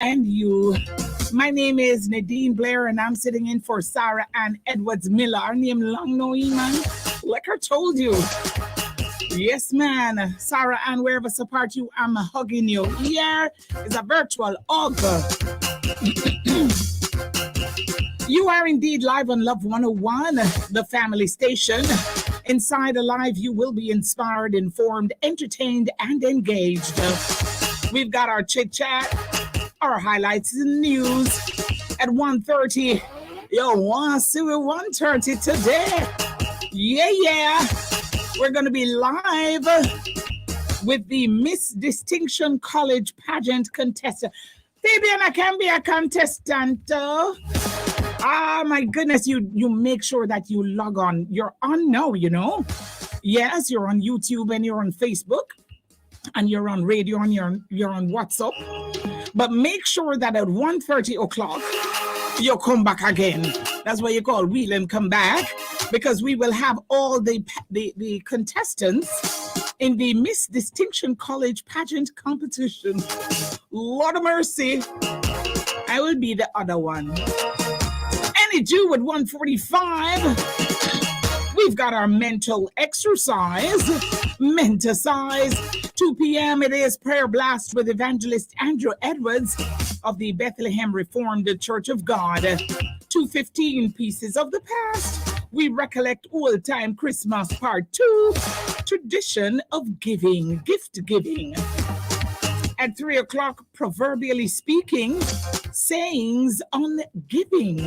and you. My name is Nadine Blair, and I'm sitting in for Sarah Ann Edwards Miller. Our name long no man. Like I told you. Yes, man. Sarah Ann, wherever support you, I'm hugging you. Here is a virtual hug. You are indeed live on Love 101, the family station. Inside Alive, you will be inspired, informed, entertained, and engaged. We've got our chit-chat, our highlights in news at 1:30. Yo, want to see we 1:30 today? Yeah. We're going to be live with the Miss Distinction College pageant contestant. Fabian, I can be a contestant. Ah, my goodness, you make sure that you log on. You're on now, you know. Yes, you're on YouTube and you're on Facebook and you're on radio and you're on WhatsApp. But make sure that at 1:30 o'clock, you come back again. That's what you call wheel and come back, because we will have all the contestants in the Miss Distinction College pageant competition. Lord of mercy, I will be the other one. Any Jew at 1:45, we've got our mental exercise, Menticize. 2 p.m. it is Prayer Blast with Evangelist Andrew Edwards of the Bethlehem Reformed Church of God. 2:15 Pieces of the Past. We recollect old-time Christmas Part 2, Tradition of Giving, Gift Giving. At 3 o'clock, Proverbially Speaking, Sayings on Giving.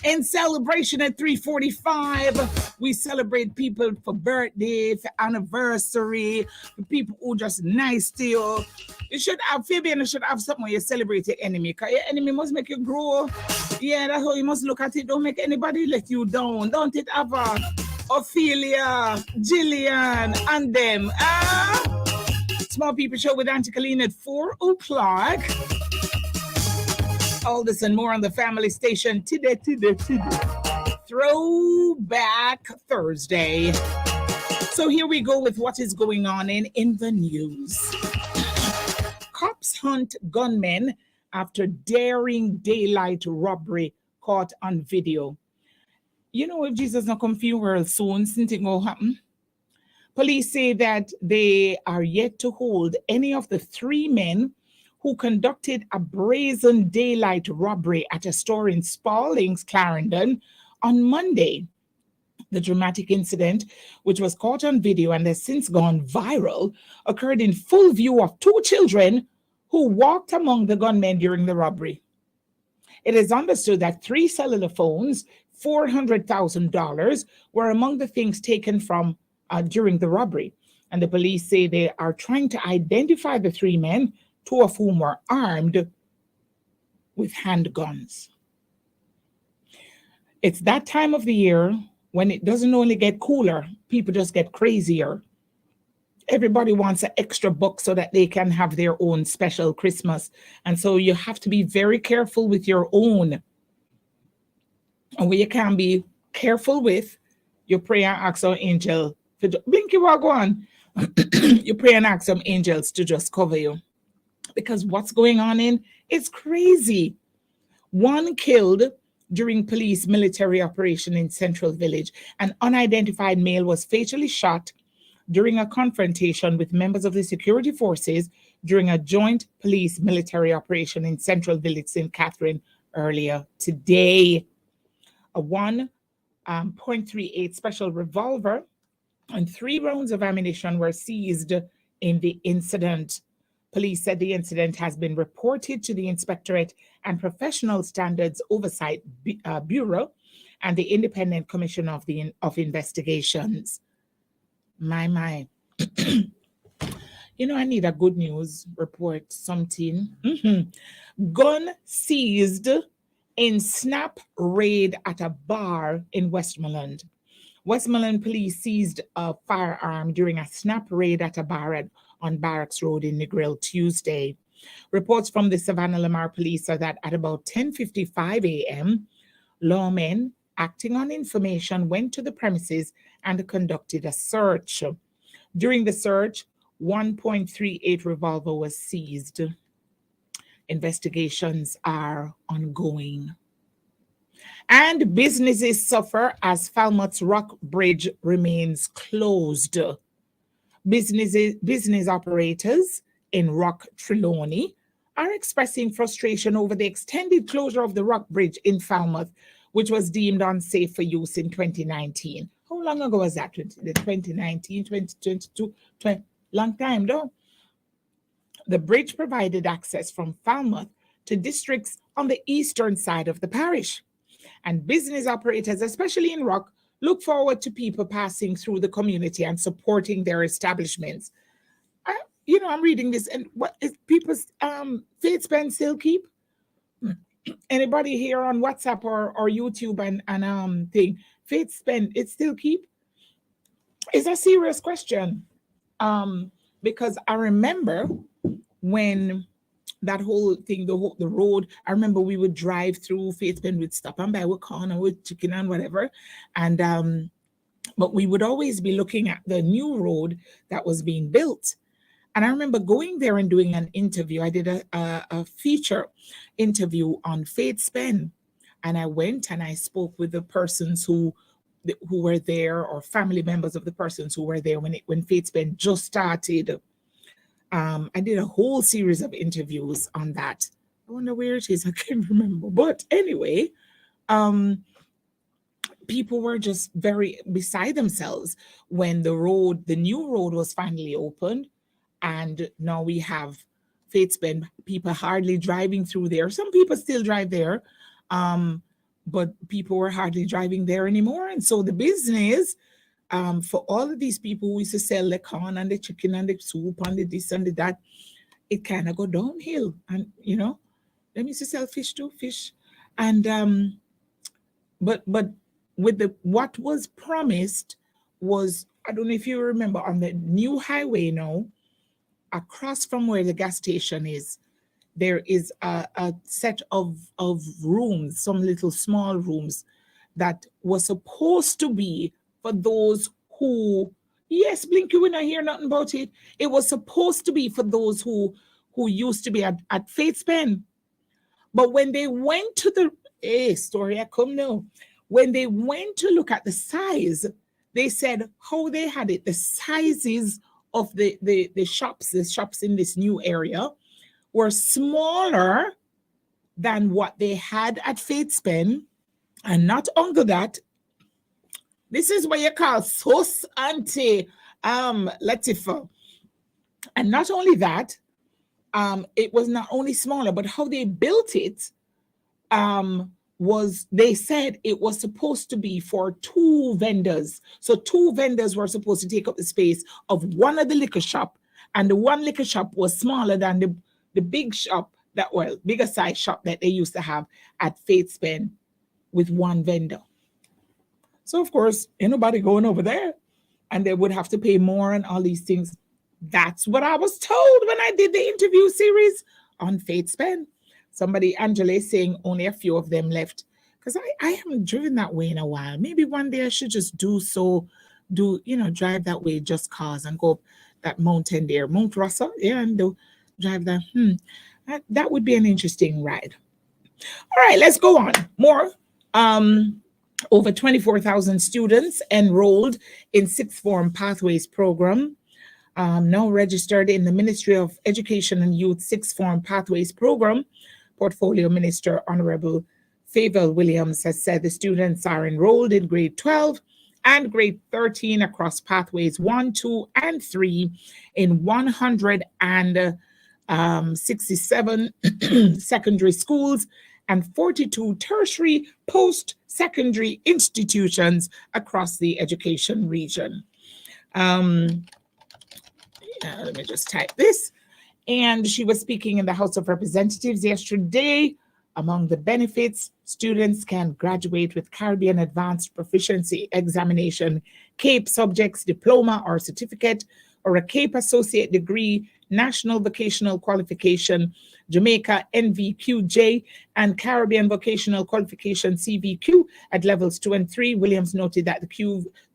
In celebration at 3:45, we celebrate people for birthday, for anniversary, for people who just nice to you. You should have, Fabian, you should have something where you celebrate your enemy, because your enemy must make you grow. Yeah, that's how you must look at it. Don't make anybody let you down. Don't it ever? Ophelia, Jillian, and them. Small People Show with Auntie Colleen at 4 o'clock. All this and more on the family station today. Throwback Thursday. So here we go with what is going on in the news. Cops hunt gunmen after daring daylight robbery caught on video. You know, if Jesus not come funeral soon, something will happen. Police say that they are yet to hold any of the 3 men who conducted a brazen daylight robbery at a store in Spalding's, Clarendon, on Monday. The dramatic incident, which was caught on video and has since gone viral, occurred in full view of 2 children who walked among the gunmen during the robbery. It is understood that 3 cellular phones, $400,000, were among the things taken from during the robbery. And the police say they are trying to identify the 3 men, 2 of whom were armed with handguns. It's that time of the year when it doesn't only get cooler, people just get crazier. Everybody wants an extra buck so that they can have their own special Christmas. And so you have to be very careful with your own. And what you can be careful with, you pray and ask our angel. Blinky Wagwan. You pray and ask some angels to just cover you. Because what's going on it's crazy. 1 killed during police military operation in Central Village. An unidentified male was fatally shot during a confrontation with members of the security forces during a joint police military operation in Central Village, St. Catherine, earlier today. A 1.38 special revolver and 3 rounds of ammunition were seized in the incident. Police said the incident has been reported to the Inspectorate and Professional Standards Oversight Bureau and the Independent Commission of Investigations. My. You know, I need a good news report, something. Gun seized in snap raid at a bar in Westmoreland. Westmoreland police seized a firearm during a snap raid at a bar on Barracks Road in Negril Tuesday. Reports from the Savannah Lamar police are that at about 10:55 a.m., lawmen acting on information went to the premises and conducted a search. During the search, 1.38 revolver was seized. Investigations are ongoing. And businesses suffer as Falmouth's Rock Bridge remains closed. Business operators in Rock Trelawney are expressing frustration over the extended closure of the Rock Bridge in Falmouth, which was deemed unsafe for use in 2019. How long ago was that? 2019, 2022, long time though. The bridge provided access from Falmouth to districts on the eastern side of the parish. And business operators, especially in Rock, look forward to people passing through the community and supporting their establishments. I'm reading this, and what is people's faith spend still keep? Anybody here on WhatsApp or YouTube and thing? Faith spend it still keep? It's a serious question. Because I remember when that whole thing, the road, I remember we would drive through Faith Bend, we'd stop and buy with corn or with chicken and whatever. And but we would always be looking at the new road that was being built. And I remember going there and doing an interview. I did a feature interview on Faith Bend. And I went and I spoke with the persons who were there, or family members of the persons who were there when Faith Bend just started. I did a whole series of interviews on that. I wonder where it is. I can't remember. But anyway, people were just very beside themselves when the new road was finally opened. And now we have Faith Bend, people hardly driving through there. Some people still drive there, but people were hardly driving there anymore. And so the business, for all of these people who used to sell the corn and the chicken and the soup and the this and the that, it kind of go downhill. And them used to sell fish too, fish. And but with what was promised was, I don't know if you remember, on the new highway now, across from where the gas station is, there is a set of rooms, some little small rooms that was supposed to be for those who, yes, Blinky, we not hear nothing about it. It was supposed to be for those who used to be at Faith Bend. But when they went to story I come now. When they went to look at the size, they said how they had it, the sizes of the shops in this new area were smaller than what they had at Faith Bend. And not only that, this is what you call sauce ante Latifa. And not only that, it was not only smaller, but how they built it was, they said it was supposed to be for two vendors. So two vendors were supposed to take up the space of one of the liquor shop, and the one liquor shop was smaller than the big shop bigger size shop that they used to have at Faith Bend with one vendor. So of course, ain't nobody going over there, and they would have to pay more and all these things. That's what I was told when I did the interview series on Faith Bend. Somebody, Angela, is saying only a few of them left, because I haven't driven that way in a while. Maybe one day I should just drive that way just cause, and go up that mountain there, Mount Russell, and drive that. That would be an interesting ride. All right, let's go on. More. Over 24,000 students enrolled in Sixth Form Pathways program, now registered in the Ministry of Education and Youth Sixth Form Pathways program. Portfolio Minister Honorable Favour Williams has said the students are enrolled in grade 12 and grade 13 across pathways 1, 2, and 3 in 167 secondary schools and 42 tertiary post-secondary institutions across the education region. Let me just type this. And she was speaking in the House of Representatives yesterday. Among the benefits, students can graduate with Caribbean Advanced Proficiency Examination, CAPE subjects, diploma or certificate, or a CAPE associate degree, National Vocational Qualification, Jamaica NVQJ, and Caribbean Vocational Qualification CVQ at levels 2 and 3. Williams noted that the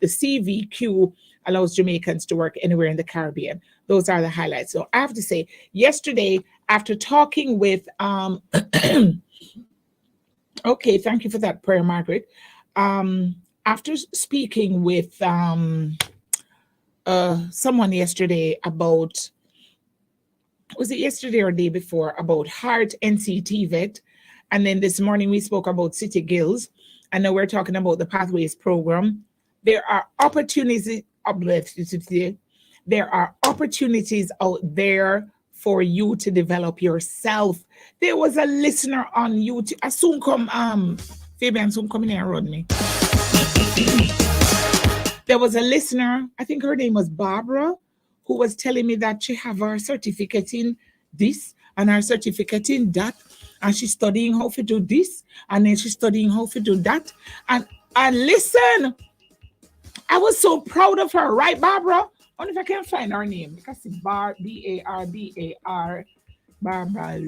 CVQ allows Jamaicans to work anywhere in the Caribbean. Those are the highlights. So I have to say, yesterday, after talking with okay, thank you for that prayer, Margaret. After speaking with someone yesterday about, was it yesterday or day before, about Heart NCT Vet, and then this morning we spoke about City Guilds, and now we're talking about the Pathways program. There are opportunities. There are opportunities out there for you to develop yourself. There was a listener on YouTube. I soon come, Fabian soon come in here and run me. There was a listener, I think her name was Barbara, who was telling me that she have her certificate in this and her certificate in that, and she's studying how to do this, and then she's studying how to do that. And listen, I was so proud of her, right, Barbara? I wonder if I can find her name, because it's B-A-R-B-A-R, Barbara.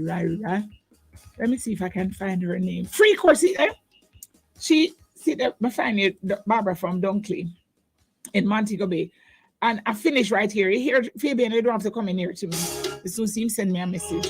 Let me see if I can find her name. Free course, she see that I find it, Barbara from Dunkley in Montego Bay. And I finished right here. You hear, Fabian, you don't have to come in here to me. As soon as he send me a message.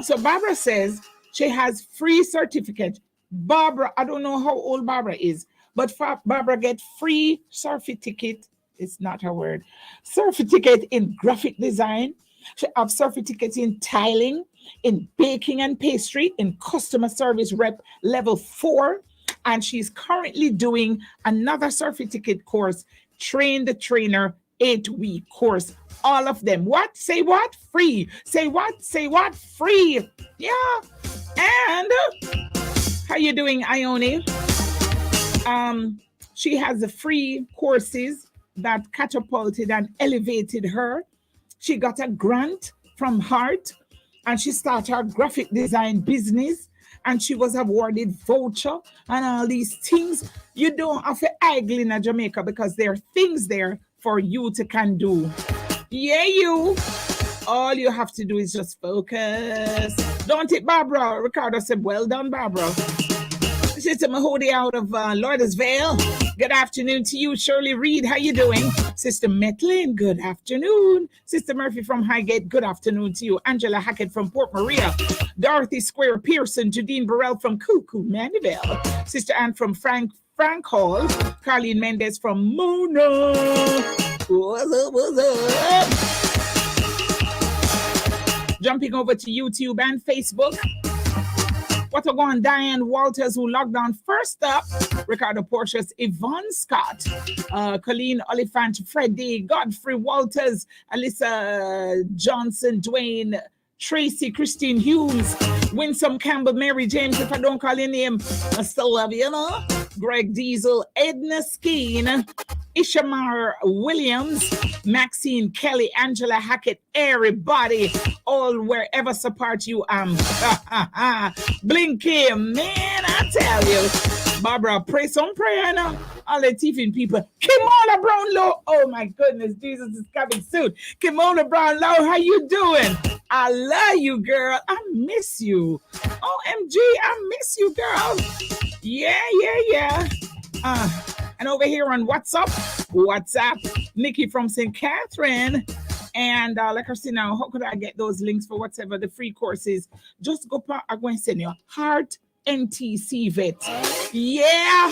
So Barbara says she has free certificate. Barbara, I don't know how old Barbara is, but Barbara get free certificate. It's not her word. Certificate in graphic design. She have certificates in tiling, in baking and pastry, in customer service rep level 4. And she's currently doing another certificate course, Train the Trainer 8-week course. All of them. What? Say what? Free. Say what? Say what? Free. Yeah. And how you doing, Ione? She has the free courses that catapulted and elevated her. She got a grant from Heart, and she started her graphic design business, and she was awarded voucher and all these things. You don't have to idle in Jamaica, because there are things there for you to can do. Yeah, you. All you have to do is just focus. Don't it, Barbara? Ricardo said, well done, Barbara. Sister Mahody out of Lauderdale. Good afternoon to you. Shirley Reed, how you doing? Sister Metlin, good afternoon. Sister Murphy from Highgate, good afternoon to you. Angela Hackett from Port Maria. Dorothy Square Pearson. Jadine Burrell from Cuckoo, Mandeville. Sister Ann from Frank Hall. Carlene Mendez from Mona. What's up, what's up? Jumping over to YouTube and Facebook. What a going, Diane Walters, who logged on first up. Ricardo Porteous, Yvonne Scott, Colleen Oliphant, Freddie, Godfrey Walters, Alyssa Johnson, Dwayne, Tracy, Christine Humes, Winsome Campbell, Mary James, if I don't call your name, I still love you, know? Greg Diesel, Edna Skeen, Ishamar Williams, Maxine Kelly, Angela Hackett, everybody, all wherever support you Blinky, man, I tell you. Barbara, pray some prayer now. All the Tiffin people. Kimona Brownlow. Oh my goodness, Jesus is coming soon. Kimona Brownlow, how you doing? I love you, girl. I miss you. OMG, I miss you, girl. Yeah. And over here on WhatsApp, Nikki from St. Catherine. And like I said now, how could I get those links for whatever the free courses? Just go, I'm going to send you Heart NTC Vet. Yeah.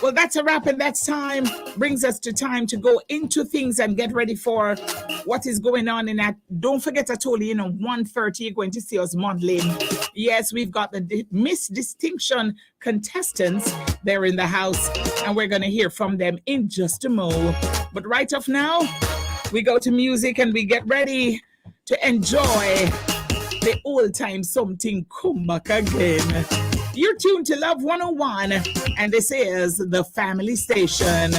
Well, that's a wrap, and that's time. Brings us to time to go into things and get ready for what is going on in that. Don't forget, I told you, 1:30, you're going to see us modeling. Yes, we've got the Miss Distinction contestants there in the house, and we're going to hear from them in just a moment. But right off now, we go to music and we get ready to enjoy the old time something come back again. You're tuned to Love 101, and this is the Family Station.